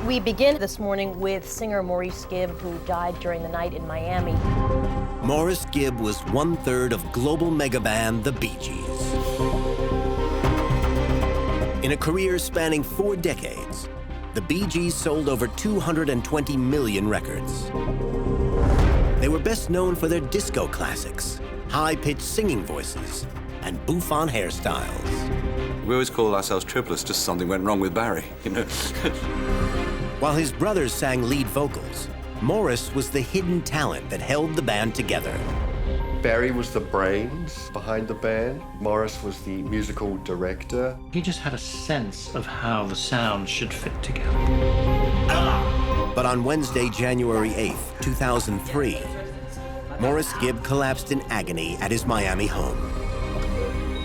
We begin this morning with singer Maurice Gibb, who died during the night in Miami. Maurice Gibb was one-third of global megaband the Bee Gees. In a career spanning 4 decades, the Bee Gees sold over 220 million records. They were best known for their disco classics, high-pitched singing voices, and boufant hairstyles. We always call ourselves triplets, just something went wrong with Barry, you know. While his brothers sang lead vocals, Maurice was the hidden talent that held the band together. Barry was the brains behind the band. Maurice was the musical director. He just had a sense of how the sound should fit together. But on Wednesday, January 8th, 2003, Maurice Gibb collapsed in agony at his Miami home.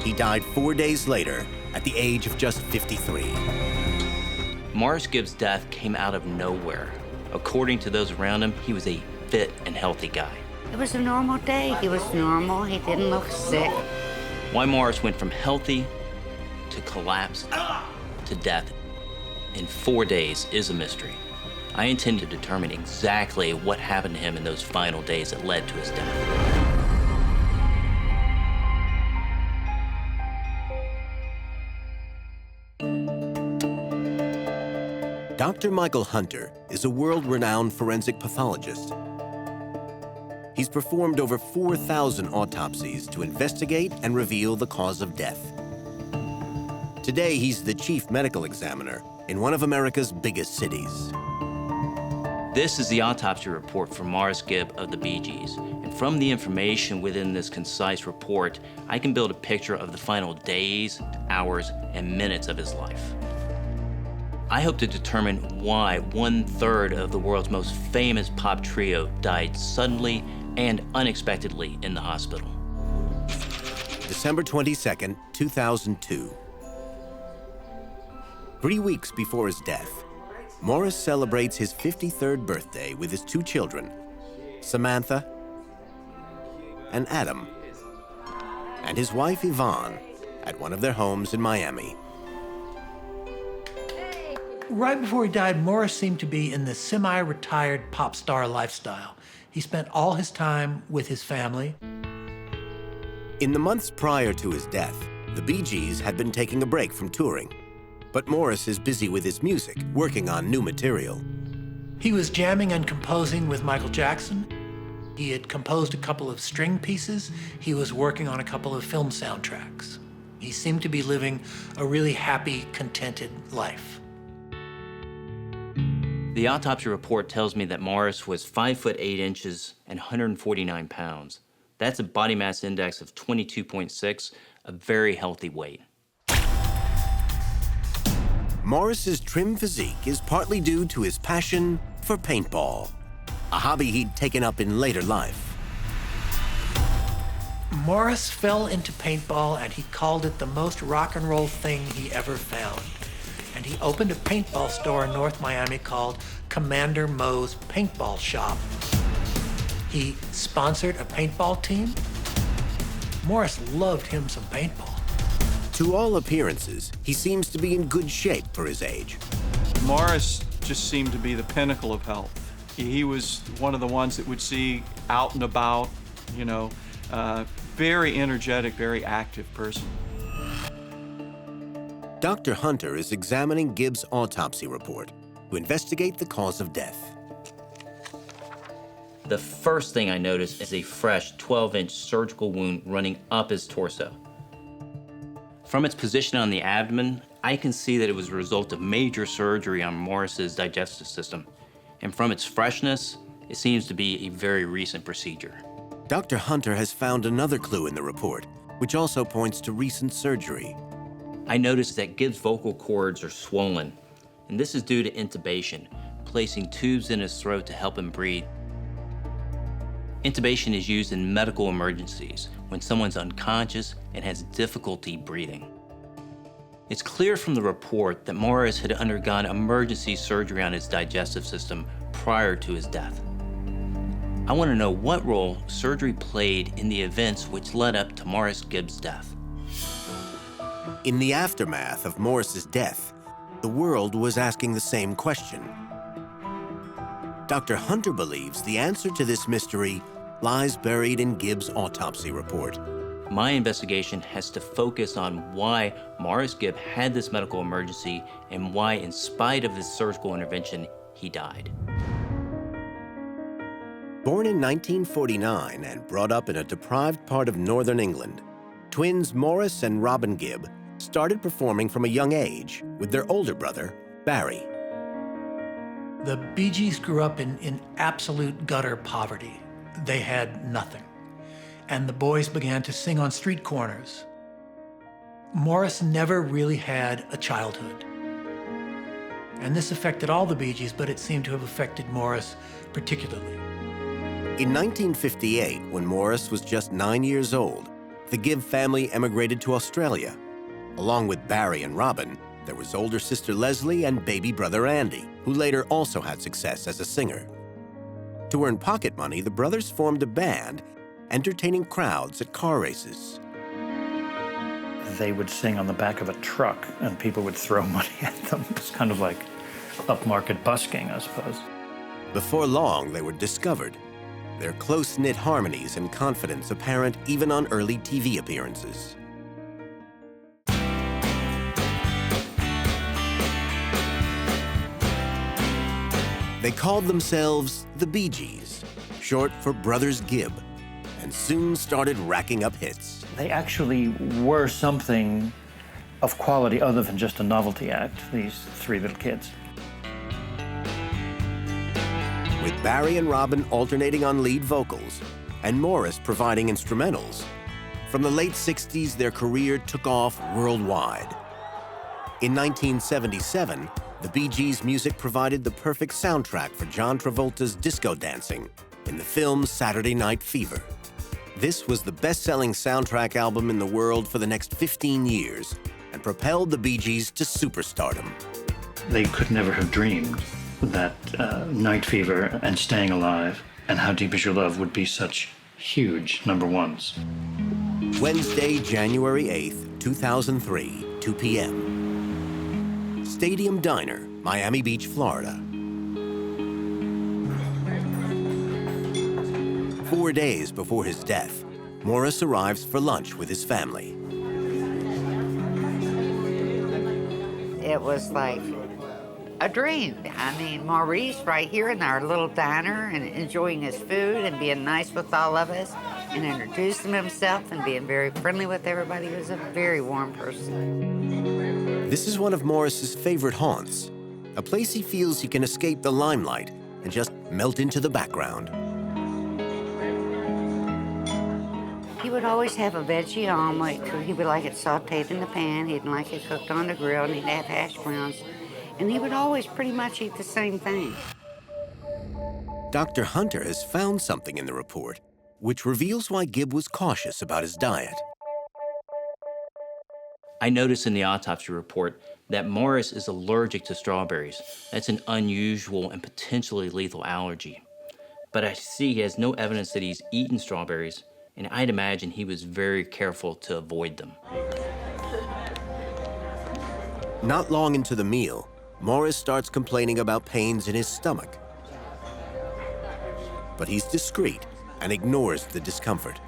He died 4 days later at the age of just 53. Maurice Gibb's death came out of nowhere. According to those around him, he was a fit and healthy guy. It was a normal day. He was normal. He didn't look sick. Why Maurice went from healthy to collapse to death in 4 days is a mystery. I intend to determine exactly what happened to him in those final days that led to his death. Dr. Michael Hunter is a world-renowned forensic pathologist. He's performed over 4,000 autopsies to investigate and reveal the cause of death. Today, he's the chief medical examiner in one of America's biggest cities. This is the autopsy report for Maurice Gibb of the Bee Gees. And from the information within this concise report, I can build a picture of the final days, hours, and minutes of his life. I hope to determine why 1/3 of the world's most famous pop trio died suddenly and unexpectedly in the hospital. December 22nd, 2002. 3 weeks before his death, Maurice celebrates his 53rd birthday with his 2 children, Samantha and Adam, and his wife Yvonne at one of their homes in Miami. Right before he died, Maurice seemed to be in the semi-retired pop star lifestyle. He spent all his time with his family. In the months prior to his death, the Bee Gees had been taking a break from touring. But Maurice is busy with his music, working on new material. He was jamming and composing with Michael Jackson. He had composed a couple of string pieces. He was working on a couple of film soundtracks. He seemed to be living a really happy, contented life. The autopsy report tells me that Maurice was 5'8" and 149 pounds. That's a body mass index of 22.6, a very healthy weight. Maurice's trim physique is partly due to his passion for paintball, a hobby he'd taken up in later life. Maurice fell into paintball and he called it the most rock and roll thing he ever found. And he opened a paintball store in North Miami called Commander Moe's Paintball Shop. He sponsored a paintball team. Maurice loved him some paintball. To all appearances, he seems to be in good shape for his age. Maurice just seemed to be the pinnacle of health. He was one of the ones that would see out and about, you know, very energetic, very active person. Dr. Hunter is examining Gibb's autopsy report to investigate the cause of death. The first thing I noticed is a fresh 12-inch surgical wound running up his torso. From its position on the abdomen, I can see that it was a result of major surgery on Maurice's digestive system. And from its freshness, it seems to be a very recent procedure. Dr. Hunter has found another clue in the report, which also points to recent surgery. I noticed that Gibb's vocal cords are swollen, and this is due to intubation, placing tubes in his throat to help him breathe. Intubation is used in medical emergencies when someone's unconscious and has difficulty breathing. It's clear from the report that Maurice had undergone emergency surgery on his digestive system prior to his death. I want to know what role surgery played in the events which led up to Maurice Gibb's death. In the aftermath of Maurice's death, the world was asking the same question. Dr. Hunter believes the answer to this mystery lies buried in Gibb's autopsy report. My investigation has to focus on why Maurice Gibb had this medical emergency and why, in spite of his surgical intervention, he died. Born in 1949 and brought up in a deprived part of northern England, twins Maurice and Robin Gibb started performing from a young age with their older brother, Barry. The Bee Gees grew up in absolute gutter poverty. They had nothing. And the boys began to sing on street corners. Maurice never really had a childhood. And this affected all the Bee Gees, but it seemed to have affected Maurice particularly. In 1958, when Maurice was just 9 years old, the Gibb family emigrated to Australia. Along with Barry and Robin, there was older sister Leslie and baby brother Andy, who later also had success as a singer. To earn pocket money, the brothers formed a band, entertaining crowds at car races. They would sing on the back of a truck, and people would throw money at them. It was kind of like upmarket busking, I suppose. Before long, they were discovered, their close-knit harmonies and confidence apparent even on early TV appearances. They called themselves the Bee Gees, short for Brothers Gibb, and soon started racking up hits. They actually were something of quality other than just a novelty act, these three little kids. With Barry and Robin alternating on lead vocals and Maurice providing instrumentals, from the late 60s, their career took off worldwide. In 1977, the Bee Gees' music provided the perfect soundtrack for John Travolta's disco dancing in the film Saturday Night Fever. This was the best-selling soundtrack album in the world for the next 15 years and propelled the Bee Gees to superstardom. They could never have dreamed that Night Fever and Staying Alive and How Deep Is Your Love would be such huge number ones. Wednesday, January 8th, 2003, 2 p.m. Stadium Diner, Miami Beach, Florida. 4 days before his death, Maurice arrives for lunch with his family. It was like a dream. I mean, Maurice right here in our little diner and enjoying his food and being nice with all of us and introducing himself and being very friendly with everybody. He was a very warm person. This is one of Maurice's favorite haunts, a place he feels he can escape the limelight and just melt into the background. He would always have a veggie omelet. He would like it sauteed in the pan. He'd like it cooked on the grill, and he'd have hash browns. And he would always pretty much eat the same thing. Dr. Hunter has found something in the report, which reveals why Gibb was cautious about his diet. I noticed in the autopsy report that Maurice is allergic to strawberries. That's an unusual and potentially lethal allergy. But I see he has no evidence that he's eaten strawberries, and I'd imagine he was very careful to avoid them. Not long into the meal, Maurice starts complaining about pains in his stomach. But he's discreet and ignores the discomfort.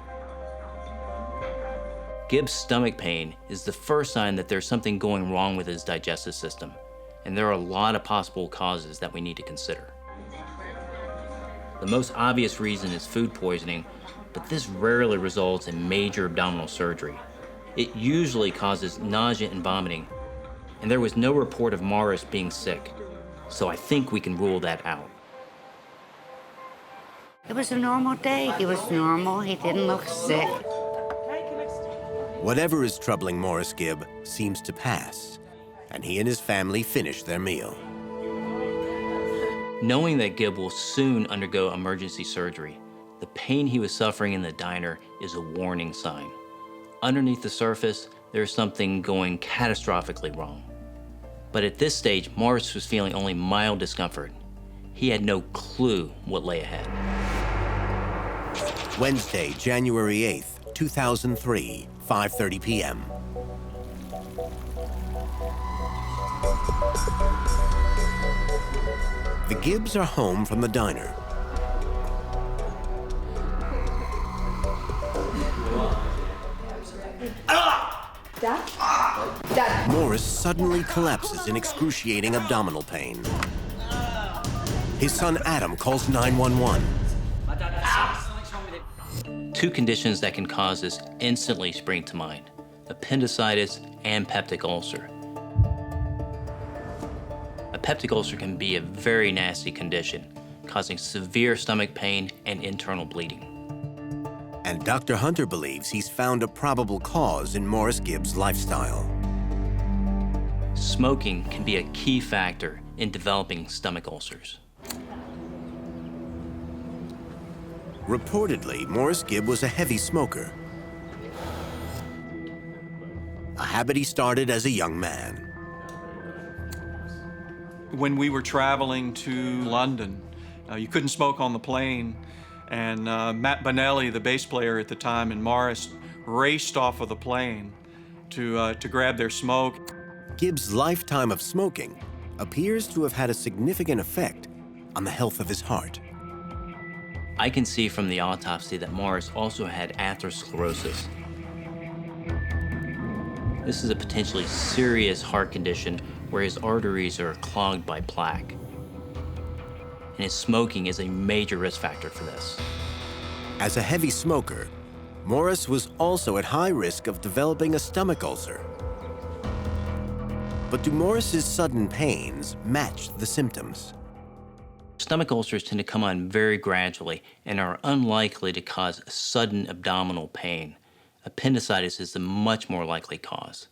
Gibb's stomach pain is the first sign that there's something going wrong with his digestive system, and there are a lot of possible causes that we need to consider. The most obvious reason is food poisoning, but this rarely results in major abdominal surgery. It usually causes nausea and vomiting, and there was no report of Maurice being sick, so I think we can rule that out. It was a normal day. He was normal. He didn't look sick. Whatever is troubling Maurice Gibb seems to pass, and he and his family finish their meal. Knowing that Gibb will soon undergo emergency surgery, the pain he was suffering in the diner is a warning sign. Underneath the surface, there's something going catastrophically wrong. But at this stage, Maurice was feeling only mild discomfort. He had no clue what lay ahead. Wednesday, January 8th, 2003, 5:30 p.m. The Gibbs are home from the diner. Dad. Morris suddenly collapses in excruciating abdominal pain. His son Adam calls 911. Two conditions that can cause this instantly spring to mind: appendicitis and peptic ulcer. A peptic ulcer can be a very nasty condition, causing severe stomach pain and internal bleeding. And Dr. Hunter believes he's found a probable cause in Maurice Gibb's lifestyle. Smoking can be a key factor in developing stomach ulcers. Reportedly, Maurice Gibb was a heavy smoker, a habit he started as a young man. When we were traveling to London, you couldn't smoke on the plane, and Matt Bonelli, the bass player at the time, and Morris raced off of the plane to grab their smoke. Gibb's lifetime of smoking appears to have had a significant effect on the health of his heart. I can see from the autopsy that Morris also had atherosclerosis. This is a potentially serious heart condition where his arteries are clogged by plaque. And his smoking is a major risk factor for this. As a heavy smoker, Morris was also at high risk of developing a stomach ulcer. But do Morris's sudden pains match the symptoms? Stomach ulcers tend to come on very gradually and are unlikely to cause sudden abdominal pain. Appendicitis is the much more likely cause.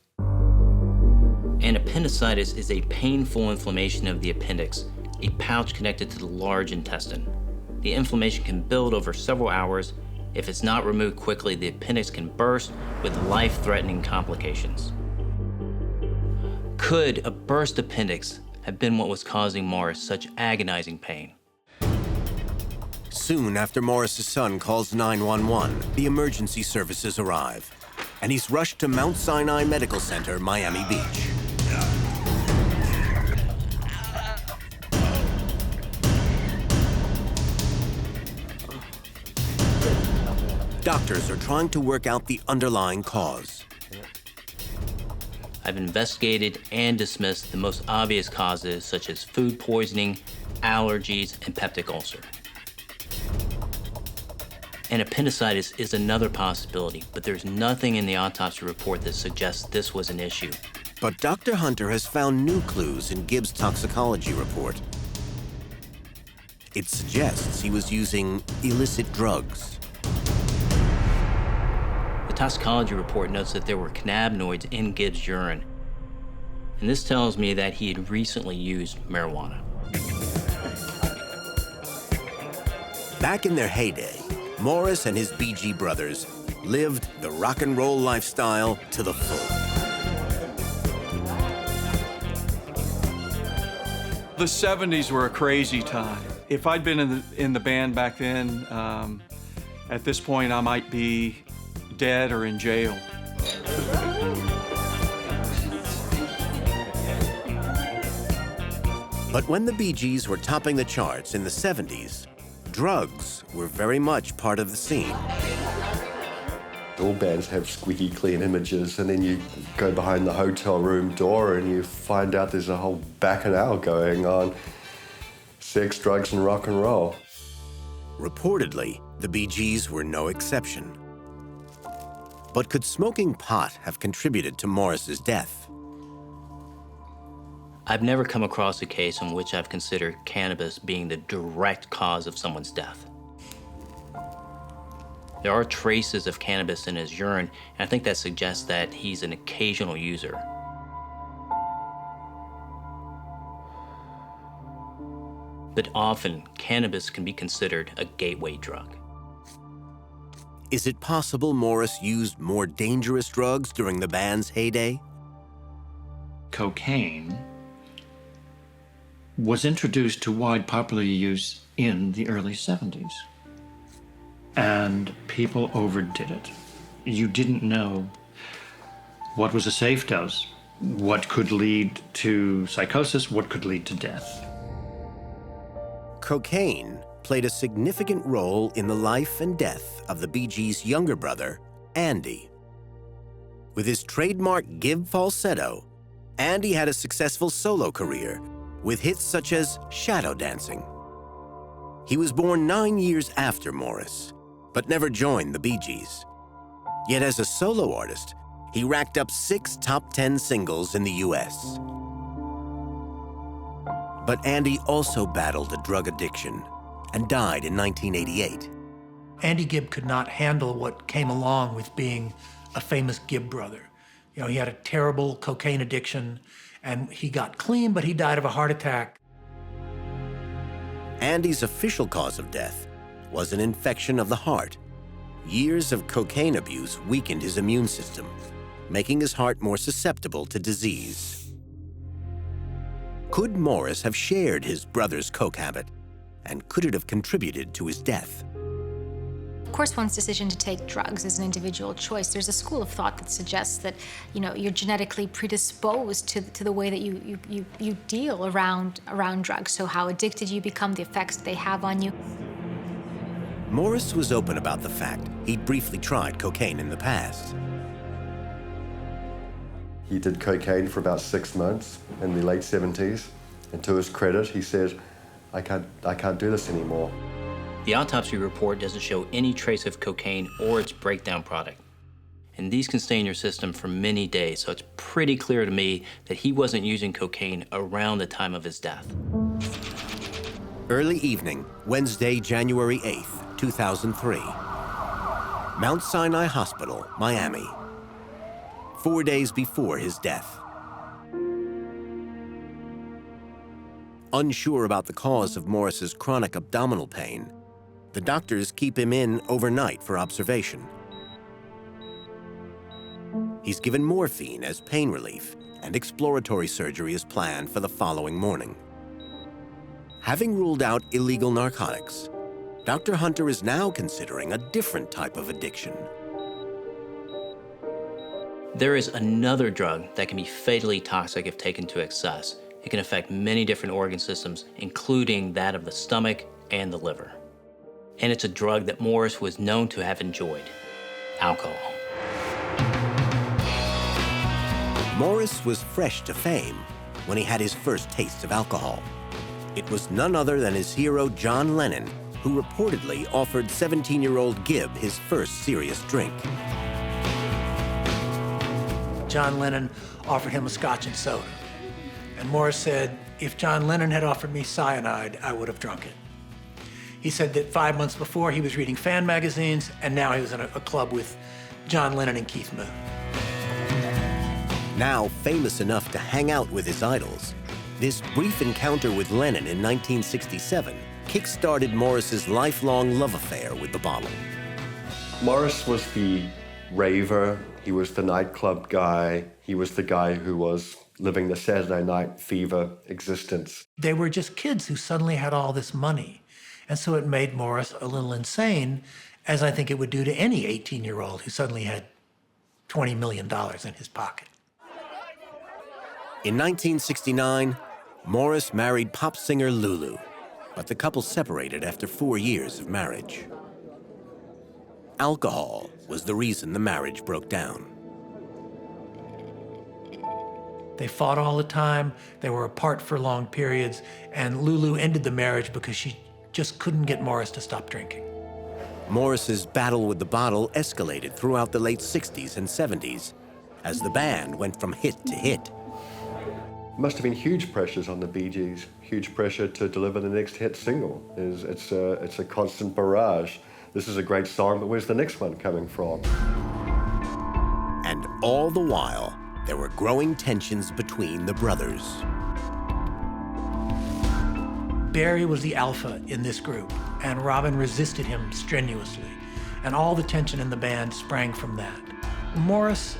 And appendicitis is a painful inflammation of the appendix, a pouch connected to the large intestine. The inflammation can build over several hours. If it's not removed quickly, the appendix can burst with life-threatening complications. Could a burst appendix have been what was causing Morris such agonizing pain? Soon after Morris's son calls 911, the emergency services arrive, and he's rushed to Mount Sinai Medical Center, Miami Beach. Doctors are trying to work out the underlying cause. I've investigated and dismissed the most obvious causes such as food poisoning, allergies, and peptic ulcer. And appendicitis is another possibility, but there's nothing in the autopsy report that suggests this was an issue. But Dr. Hunter has found new clues in Gibb's toxicology report. It suggests he was using illicit drugs. The toxicology report notes that there were cannabinoids in Gibb's urine. And this tells me that he had recently used marijuana. Back in their heyday, Morris and his BG brothers lived the rock and roll lifestyle to the full. The 70s were a crazy time. If I'd been in the band back then, at this point I might be dead or in jail. But when the Bee Gees were topping the charts in the 70s, drugs were very much part of the scene. All bands have squeaky clean images, and then you go behind the hotel room door and you find out there's a whole bacchanal going on. Sex, drugs, and rock and roll. Reportedly, the Bee Gees were no exception. But could smoking pot have contributed to Morris's death? I've never come across a case in which I've considered cannabis being the direct cause of someone's death. There are traces of cannabis in his urine, and I think that suggests that he's an occasional user. But often, cannabis can be considered a gateway drug. Is it possible Morris used more dangerous drugs during the band's heyday? Cocaine was introduced to wide popular use in the early 70s. And people overdid it. You didn't know what was a safe dose, what could lead to psychosis, what could lead to death. cocaine played a significant role in the life and death of the Bee Gees' younger brother, Andy. With his trademark Gibb falsetto, Andy had a successful solo career with hits such as Shadow Dancing. He was born 9 years after Maurice, but never joined the Bee Gees. Yet as a solo artist, he racked up 6 top 10 singles in the US. But Andy also battled a drug addiction and died in 1988. Andy Gibb could not handle what came along with being a famous Gibb brother. You know, he had a terrible cocaine addiction, and he got clean, but he died of a heart attack. Andy's official cause of death was an infection of the heart. Years of cocaine abuse weakened his immune system, making his heart more susceptible to disease. Could Maurice have shared his brother's coke habit, and could it have contributed to his death? Of course, one's decision to take drugs is an individual choice. There's a school of thought that suggests that, you know, you're genetically predisposed to the way that you deal around drugs. So how addicted you become, the effects they have on you. Maurice was open about the fact he'd briefly tried cocaine in the past. He did cocaine for about 6 months in the late 70s, and to his credit, he said, I can't do this anymore. The autopsy report doesn't show any trace of cocaine or its breakdown product. And these can stay in your system for many days, so it's pretty clear to me that he wasn't using cocaine around the time of his death. Early evening, Wednesday, January 8th, 2003. Mount Sinai Hospital, Miami. 4 days before his death. Unsure about the cause of Maurice's chronic abdominal pain, the doctors keep him in overnight for observation. He's given morphine as pain relief, and exploratory surgery is planned for the following morning. Having ruled out illegal narcotics, Dr. Hunter is now considering a different type of addiction. There is another drug that can be fatally toxic if taken to excess. It can affect many different organ systems, including that of the stomach and the liver. And it's a drug that Maurice was known to have enjoyed: alcohol. Maurice was fresh to fame when he had his first taste of alcohol. It was none other than his hero John Lennon, who reportedly offered 17-year-old Gibb his first serious drink. John Lennon offered him a scotch and soda. And Maurice said, if John Lennon had offered me cyanide, I would have drunk it. He said that 5 months before, he was reading fan magazines, and now he was in a club with John Lennon and Keith Moon. Now famous enough to hang out with his idols, this brief encounter with Lennon in 1967 kick-started Maurice's lifelong love affair with the bottle. Maurice was the raver, he was the nightclub guy, he was the guy who was living the Saturday night fever existence. They were just kids who suddenly had all this money. And so it made Maurice a little insane, as I think it would do to any 18-year-old who suddenly had $20 million in his pocket. In 1969, Maurice married pop singer Lulu, but the couple separated after 4 years of marriage. Alcohol was the reason the marriage broke down. They fought all the time, they were apart for long periods, and Lulu ended the marriage because she just couldn't get Maurice to stop drinking. Maurice's battle with the bottle escalated throughout the late 60s and 70s as the band went from hit to hit. Must have been huge pressures on the Bee Gees, huge pressure to deliver the next hit single. It's a constant barrage. This is a great song, but where's the next one coming from? And all the while, there were growing tensions between the brothers. Barry was the alpha in this group, and Robin resisted him strenuously, and all the tension in the band sprang from that. Maurice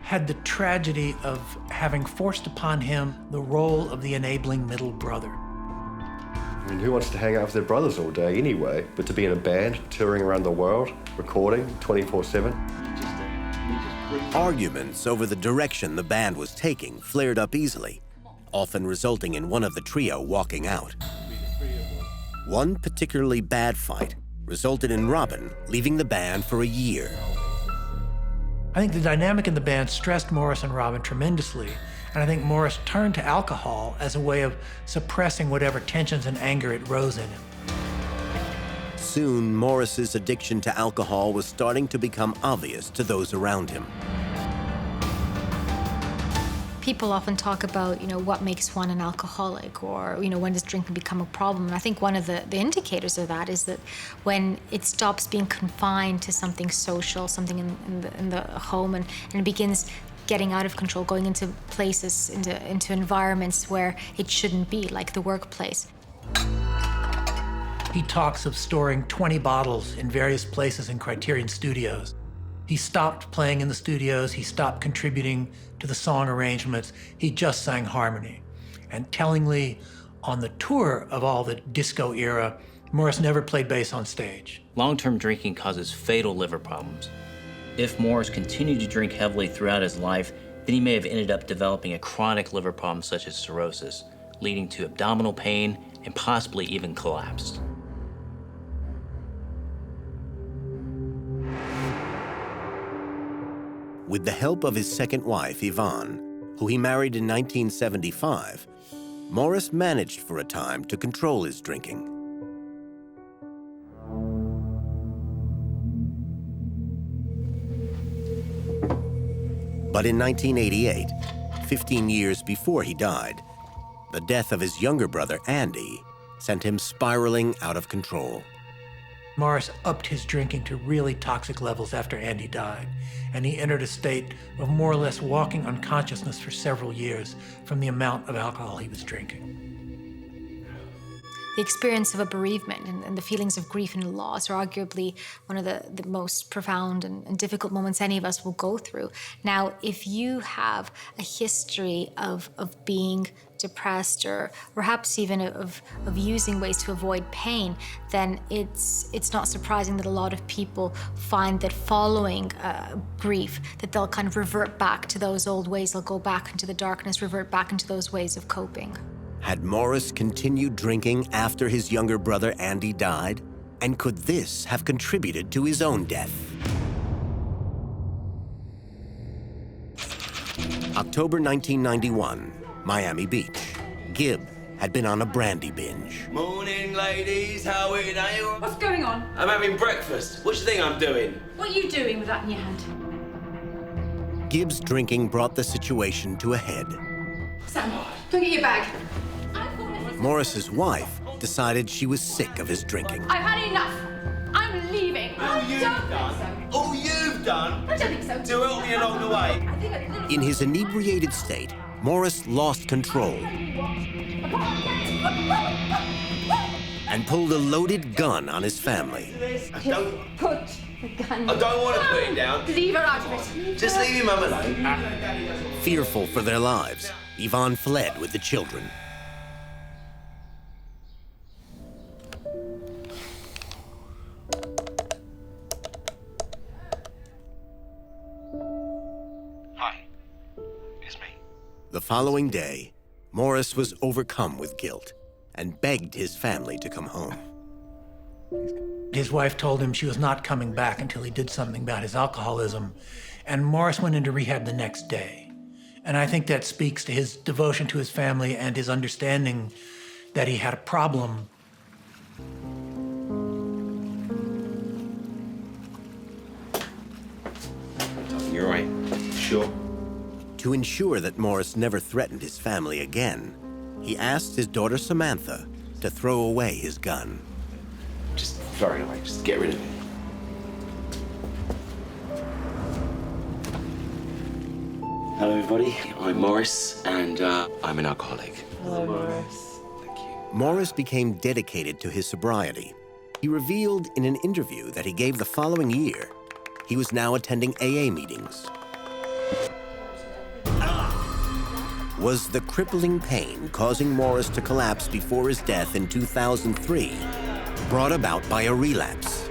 had the tragedy of having forced upon him the role of the enabling middle brother. I mean, who wants to hang out with their brothers all day anyway? But to be in a band, touring around the world, recording 24/7. Arguments over the direction the band was taking flared up easily, often resulting in one of the trio walking out. One particularly bad fight resulted in Robin leaving the band for a year. I think the dynamic in the band stressed Maurice and Robin tremendously, and I think Maurice turned to alcohol as a way of suppressing whatever tensions and anger it rose in him. Soon, Maurice's addiction to alcohol was starting to become obvious to those around him. People often talk about, what makes one an alcoholic, or, when does drinking become a problem? And I think one of the indicators of that is that when it stops being confined to something social, something in the home, and it begins getting out of control, going into places, into environments where it shouldn't be, like the workplace. He talks of storing 20 bottles in various places in Criterion Studios. He stopped playing in the studios, he stopped contributing to the song arrangements, he just sang harmony. And tellingly, on the tour of all the disco era, Maurice never played bass on stage. Long-term drinking causes fatal liver problems. If Maurice continued to drink heavily throughout his life, then he may have ended up developing a chronic liver problem such as cirrhosis, leading to abdominal pain and possibly even collapse. With the help of his second wife, Yvonne, who he married in 1975, Maurice managed for a time to control his drinking. But in 1988, 15 years before he died, the death of his younger brother, Andy, sent him spiraling out of control. Maurice upped his drinking to really toxic levels after Andy died, and he entered a state of more or less walking unconsciousness for several years from the amount of alcohol he was drinking. The experience of a bereavement and the feelings of grief and loss are arguably one of the most profound and difficult moments any of us will go through. Now, if you have a history of being depressed or perhaps even of using ways to avoid pain, then it's not surprising that a lot of people find that following grief, that they'll kind of revert back to those old ways. They'll go back into the darkness, revert back into those ways of coping. Had Maurice continued drinking after his younger brother Andy died? And could this have contributed to his own death? October 1991, Miami Beach. Gibb had been on a brandy binge. Morning, ladies. How are you now? What's going on? I'm having breakfast. What do you think I'm doing? What are you doing with that in your hand? Gibb's drinking brought the situation to a head. Sam, go get your bag. Maurice's wife decided she was sick of his drinking. I've had enough. I'm leaving. All you've done I don't think so. to help me along the way. In his inebriated state, Maurice lost control and pulled a loaded gun on his family. Put the gun. I don't want to put it down. Leave her out of it. Just leave your mum alone. Fearful for their lives, Yvonne fled with the children. The following day, Maurice was overcome with guilt and begged his family to come home. His wife told him she was not coming back until he did something about his alcoholism, and Maurice went into rehab the next day. And I think that speaks to his devotion to his family and his understanding that he had a problem. You're right. Sure. To ensure that Maurice never threatened his family again, he asked his daughter Samantha to throw away his gun. Just throw it away. Just get rid of it. Hello, everybody. I'm Maurice, and I'm an alcoholic. Hello, Maurice. Thank you. Maurice became dedicated to his sobriety. He revealed in an interview that he gave the following year he was now attending AA meetings. Was the crippling pain causing Maurice to collapse before his death in 2003 brought about by a relapse?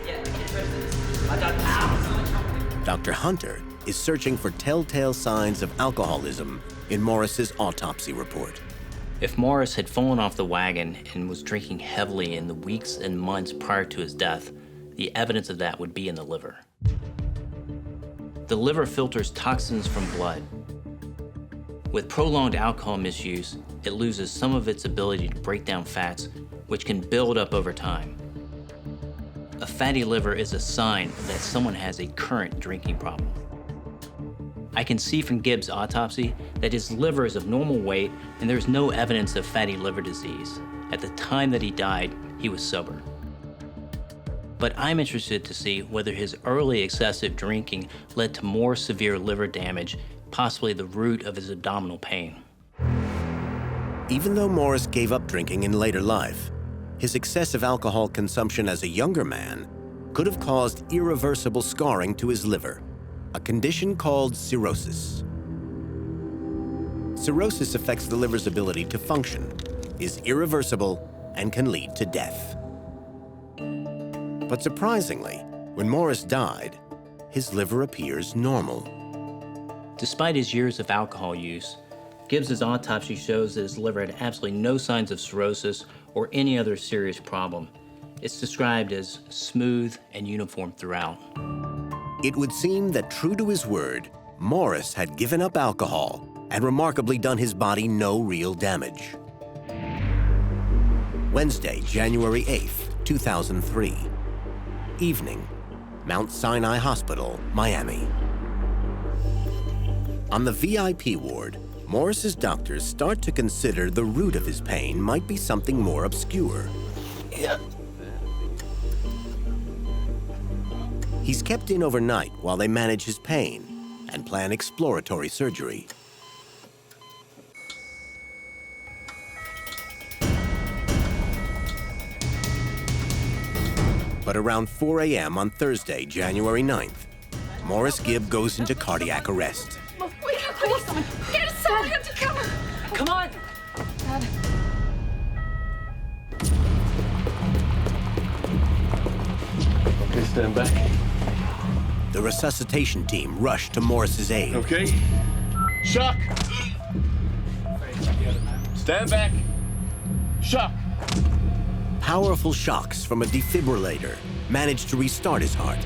Dr. Hunter is searching for telltale signs of alcoholism in Maurice's autopsy report. If Maurice had fallen off the wagon and was drinking heavily in the weeks and months prior to his death, the evidence of that would be in the liver. The liver filters toxins from blood. With prolonged alcohol misuse, it loses some of its ability to break down fats, which can build up over time. A fatty liver is a sign that someone has a current drinking problem. I can see from Gibb's autopsy that his liver is of normal weight and there's no evidence of fatty liver disease. At the time that he died, he was sober. But I'm interested to see whether his early excessive drinking led to more severe liver damage, possibly the root of his abdominal pain. Even though Maurice gave up drinking in later life, his excessive alcohol consumption as a younger man could have caused irreversible scarring to his liver, a condition called cirrhosis. Cirrhosis affects the liver's ability to function, is irreversible, and can lead to death. But surprisingly, when Maurice died, his liver appears normal. Despite his years of alcohol use, Gibbs's autopsy shows that his liver had absolutely no signs of cirrhosis or any other serious problem. It's described as smooth and uniform throughout. It would seem that, true to his word, Maurice had given up alcohol and remarkably done his body no real damage. Wednesday, January 8th, 2003. Evening, Mount Sinai Hospital, Miami. On the VIP ward, Maurice's doctors start to consider the root of his pain might be something more obscure. He's kept in overnight while they manage his pain and plan exploratory surgery. But around 4 a.m. on Thursday, January 9th, Maurice Gibb goes into cardiac arrest. We can call someone. Get us someone to come. Come on. Dad. Okay, stand back. The resuscitation team rush to Maurice's aid. Okay. Shock. Stand back. Shock. Powerful shocks from a defibrillator manage to restart his heart.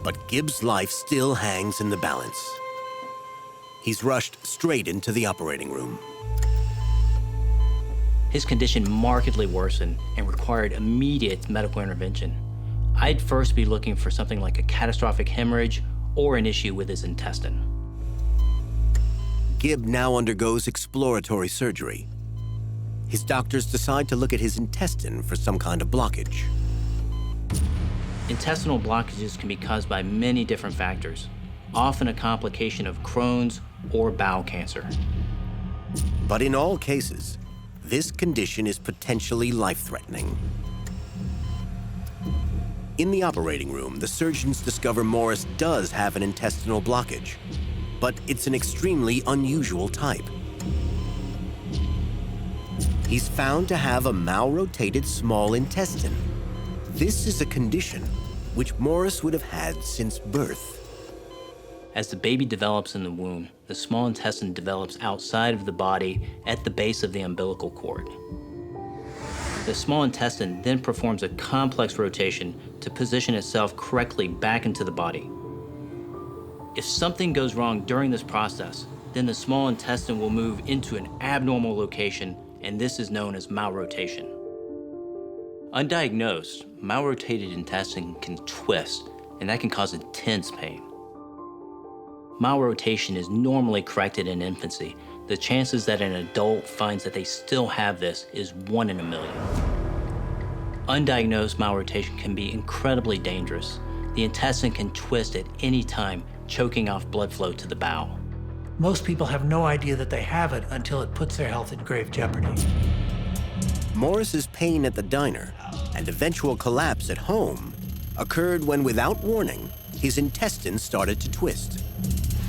But Gibb's life still hangs in the balance. He's rushed straight into the operating room. His condition markedly worsened and required immediate medical intervention. I'd first be looking for something like a catastrophic hemorrhage or an issue with his intestine. Gibb now undergoes exploratory surgery. His doctors decide to look at his intestine for some kind of blockage. Intestinal blockages can be caused by many different factors, often a complication of Crohn's or bowel cancer. But in all cases, this condition is potentially life-threatening. In the operating room, the surgeons discover Maurice does have an intestinal blockage, but it's an extremely unusual type. He's found to have a malrotated small intestine. This is a condition which Maurice would have had since birth. As the baby develops in the womb, the small intestine develops outside of the body at the base of the umbilical cord. The small intestine then performs a complex rotation to position itself correctly back into the body. If something goes wrong during this process, then the small intestine will move into an abnormal location, and this is known as malrotation. Undiagnosed, malrotated intestine can twist, and that can cause intense pain. Malrotation is normally corrected in infancy. The chances that an adult finds that they still have this is 1 in a million. Undiagnosed malrotation can be incredibly dangerous. The intestine can twist at any time, choking off blood flow to the bowel. Most people have no idea that they have it until it puts their health in grave jeopardy. Maurice's pain at the diner and eventual collapse at home occurred when, without warning, his intestines started to twist.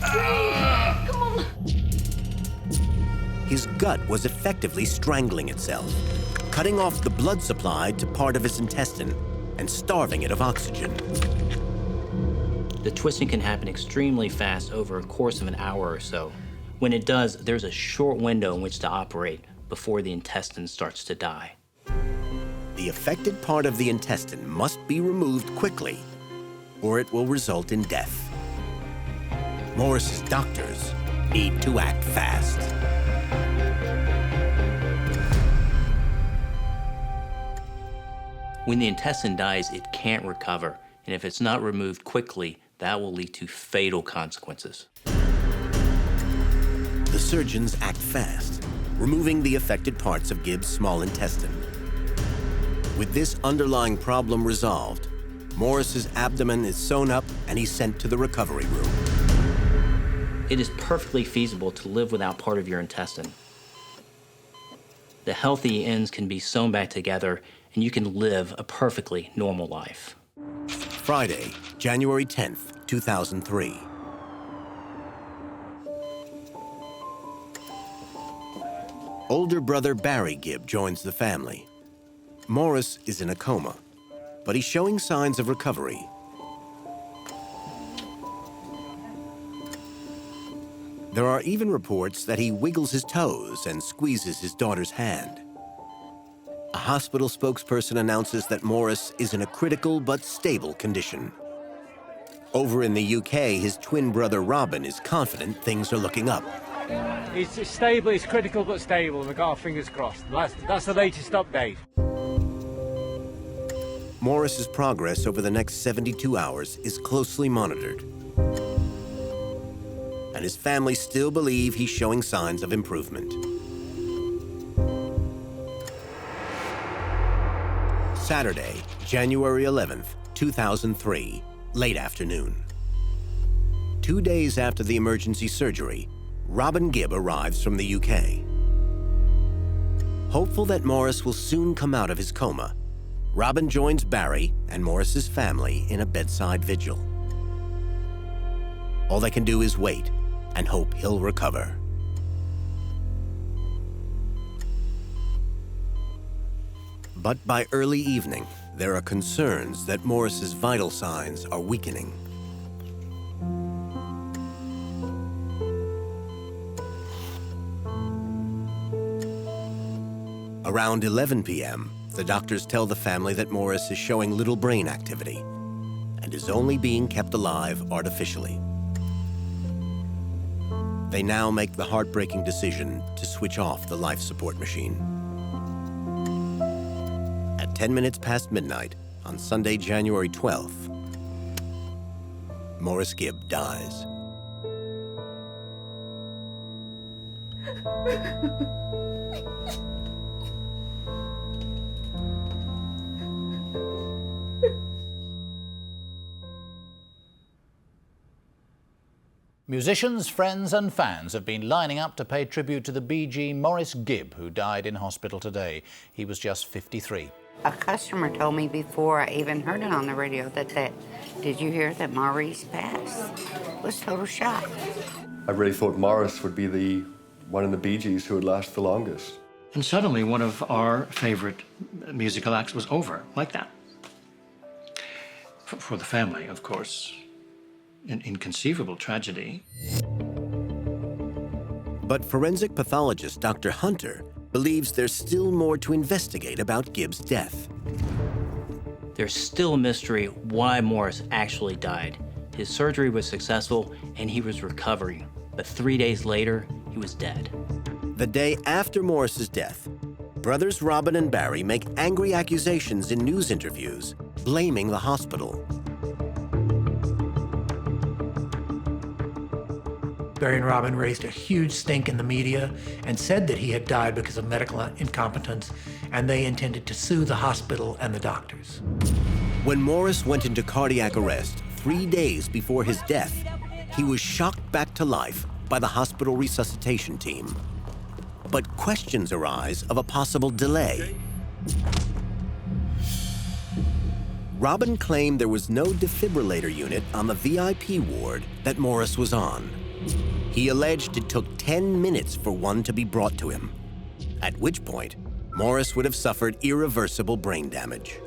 Come on. His gut was effectively strangling itself, cutting off the blood supply to part of his intestine and starving it of oxygen. The twisting can happen extremely fast over a course of an hour or so. When it does, there's a short window in which to operate before the intestine starts to die. The affected part of the intestine must be removed quickly, or it will result in death. Maurice's doctors need to act fast. When the intestine dies, it can't recover, and if it's not removed quickly, that will lead to fatal consequences. The surgeons act fast, removing the affected parts of Gibb's small intestine. With this underlying problem resolved, Maurice's abdomen is sewn up and he's sent to the recovery room. It is perfectly feasible to live without part of your intestine. The healthy ends can be sewn back together and you can live a perfectly normal life. Friday, January 10th, 2003. Older brother Barry Gibb joins the family. Maurice is in a coma, but he's showing signs of recovery. There are even reports that he wiggles his toes and squeezes his daughter's hand. A hospital spokesperson announces that Maurice is in a critical but stable condition. Over in the UK, his twin brother Robin is confident things are looking up. It's stable, it's critical but stable, and we've got our fingers crossed. That's the latest update. Maurice's progress over the next 72 hours is closely monitored. And his family still believe he's showing signs of improvement. Saturday, January 11th, 2003, late afternoon. 2 days after the emergency surgery, Robin Gibb arrives from the UK. Hopeful that Maurice will soon come out of his coma, Robin joins Barry and Maurice's family in a bedside vigil. All they can do is wait and hope he'll recover. But by early evening, there are concerns that Maurice's vital signs are weakening. Around 11 p.m., the doctors tell the family that Maurice is showing little brain activity and is only being kept alive artificially. They now make the heartbreaking decision to switch off the life support machine. At 10 minutes past midnight on Sunday, January 12th, Maurice Gibb dies. Musicians, friends and fans have been lining up to pay tribute to the Bee Gee Maurice Gibb, who died in hospital today. He was just 53. A customer told me before I even heard it on the radio that did you hear that Maurice passed? It was total shock. I really thought Maurice would be the one in the Bee Gees who would last the longest. And suddenly one of our favorite musical acts was over, like that. For the family, of course. An inconceivable tragedy. But forensic pathologist Dr. Hunter believes there's still more to investigate about Gibb's death. There's still a mystery why Maurice actually died. His surgery was successful and he was recovering, but 3 days later, he was dead. The day after Maurice's death, brothers Robin and Barry make angry accusations in news interviews, blaming the hospital. Barry and Robin raised a huge stink in the media and said that he had died because of medical incompetence, and they intended to sue the hospital and the doctors. When Maurice went into cardiac arrest 3 days before his death, he was shocked back to life by the hospital resuscitation team. But questions arise of a possible delay. Robin claimed there was no defibrillator unit on the VIP ward that Maurice was on. He alleged it took 10 minutes for one to be brought to him, at which point Maurice would have suffered irreversible brain damage.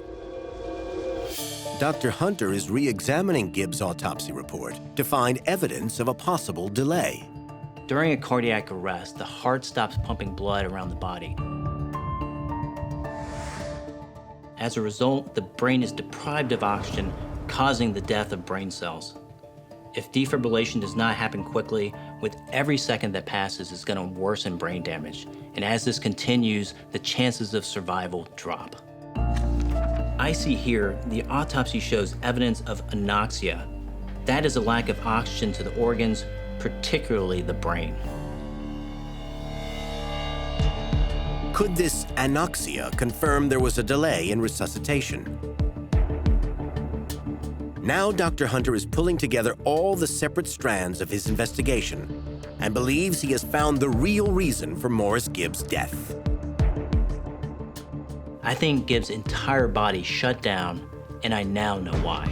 Dr. Hunter is re-examining Gibb's autopsy report to find evidence of a possible delay. During a cardiac arrest, the heart stops pumping blood around the body. As a result, the brain is deprived of oxygen, causing the death of brain cells. If defibrillation does not happen quickly, with every second that passes, it's going to worsen brain damage. And as this continues, the chances of survival drop. I see here, the autopsy shows evidence of anoxia. That is a lack of oxygen to the organs, particularly the brain. Could this anoxia confirm there was a delay in resuscitation? Now Dr. Hunter is pulling together all the separate strands of his investigation and believes he has found the real reason for Maurice Gibb's death. I think Gibb's entire body shut down, and I now know why.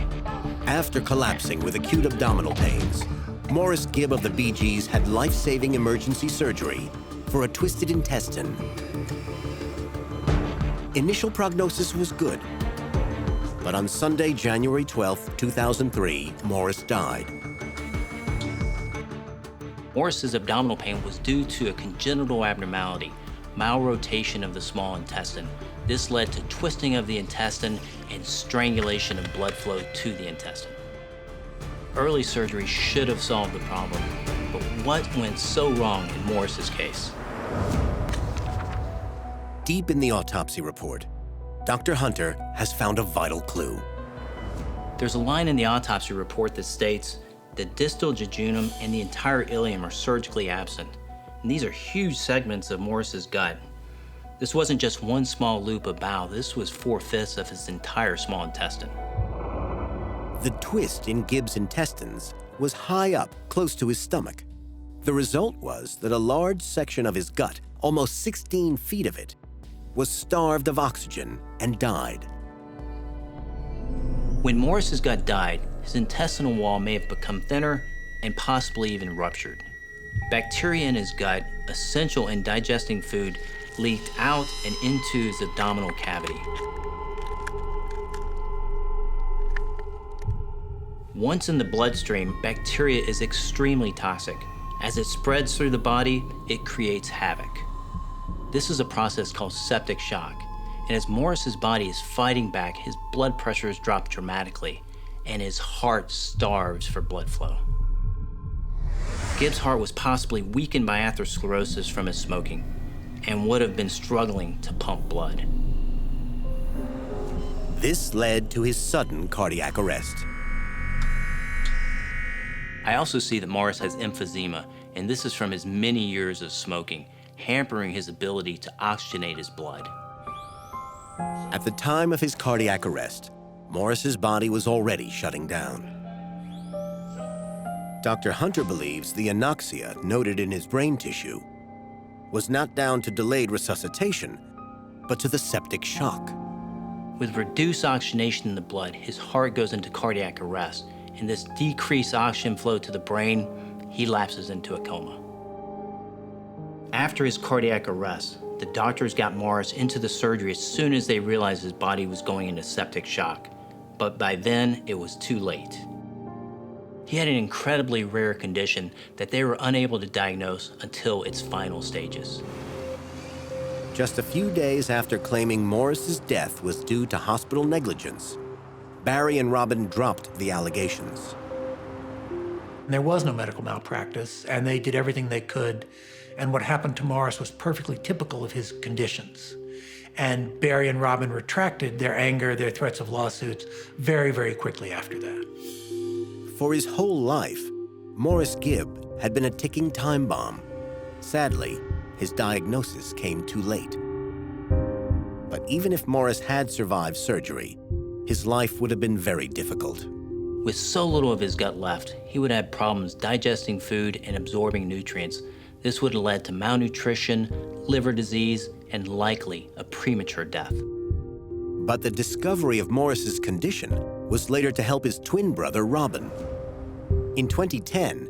After collapsing with acute abdominal pains, Maurice Gibb of the Bee Gees had life-saving emergency surgery for a twisted intestine. Initial prognosis was good, but on Sunday, January 12, 2003, Maurice died. Maurice's abdominal pain was due to a congenital abnormality, malrotation of the small intestine. This led to twisting of the intestine and strangulation of blood flow to the intestine. Early surgery should have solved the problem, but what went so wrong in Maurice's case? Deep in the autopsy report, Dr. Hunter has found a vital clue. There's a line in the autopsy report that states the distal jejunum and the entire ileum are surgically absent. And these are huge segments of Maurice's gut. This wasn't just one small loop of bowel, this was 4/5 of his entire small intestine. The twist in Gibb's intestines was high up, close to his stomach. The result was that a large section of his gut, almost 16 feet of it, was starved of oxygen and died. When Maurice's gut died, his intestinal wall may have become thinner and possibly even ruptured. Bacteria in his gut, essential in digesting food, leaked out and into his abdominal cavity. Once in the bloodstream, bacteria is extremely toxic. As it spreads through the body, it creates havoc. This is a process called septic shock, and as Maurice's body is fighting back, his blood pressures drop dramatically, and his heart starves for blood flow. Gibb's heart was possibly weakened by atherosclerosis from his smoking, and would have been struggling to pump blood. This led to his sudden cardiac arrest. I also see that Maurice has emphysema, and this is from his many years of smoking, hampering his ability to oxygenate his blood. At the time of his cardiac arrest, Maurice's body was already shutting down. Dr. Hunter believes the anoxia noted in his brain tissue was not down to delayed resuscitation, but to the septic shock. With reduced oxygenation in the blood, his heart goes into cardiac arrest, and this decreased oxygen flow to the brain, he lapses into a coma. After his cardiac arrest, the doctors got Maurice into the surgery as soon as they realized his body was going into septic shock, but by then it was too late. He had an incredibly rare condition that they were unable to diagnose until its final stages. Just a few days after claiming Maurice's death was due to hospital negligence, Barry and Robin dropped the allegations. There was no medical malpractice, and they did everything they could, and what happened to Maurice was perfectly typical of his conditions. And Barry and Robin retracted their anger, their threats of lawsuits very, very quickly after that. For his whole life, Maurice Gibb had been a ticking time bomb. Sadly, his diagnosis came too late. But even if Maurice had survived surgery, his life would have been very difficult. With so little of his gut left, he would have problems digesting food and absorbing nutrients. This would have led to malnutrition, liver disease, and likely a premature death. But the discovery of Maurice's condition was later to help his twin brother, Robin. In 2010,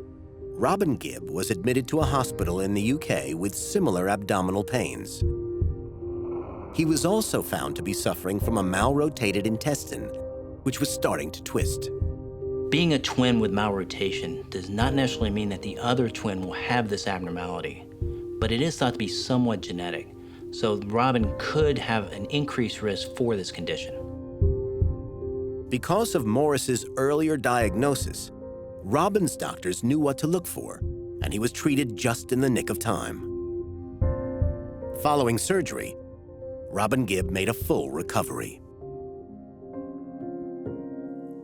Robin Gibb was admitted to a hospital in the UK with similar abdominal pains. He was also found to be suffering from a malrotated intestine, which was starting to twist. Being a twin with malrotation does not necessarily mean that the other twin will have this abnormality, but it is thought to be somewhat genetic, so Robin could have an increased risk for this condition. Because of Maurice's earlier diagnosis, Robin's doctors knew what to look for, and he was treated just in the nick of time. Following surgery, Robin Gibb made a full recovery.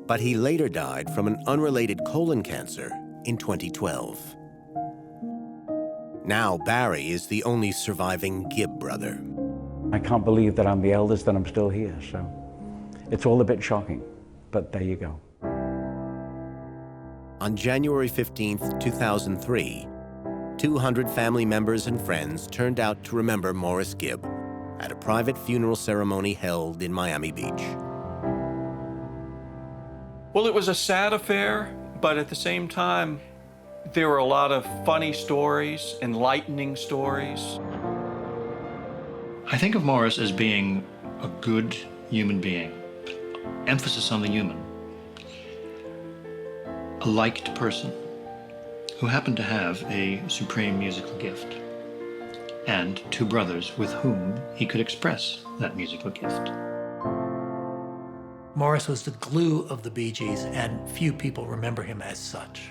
But he later died from an unrelated colon cancer in 2012. Now Barry is the only surviving Gibb brother. I can't believe that I'm the eldest and I'm still here, so it's all a bit shocking, but there you go. On January 15th, 2003, 200 family members and friends turned out to remember Maurice Gibb at a private funeral ceremony held in Miami Beach. Well, it was a sad affair, but at the same time, there were a lot of funny stories, enlightening stories. I think of Maurice as being a good human being. Emphasis on the human. A liked person who happened to have a supreme musical gift and two brothers with whom he could express that musical gift. Maurice was the glue of the Bee Gees, and few people remember him as such.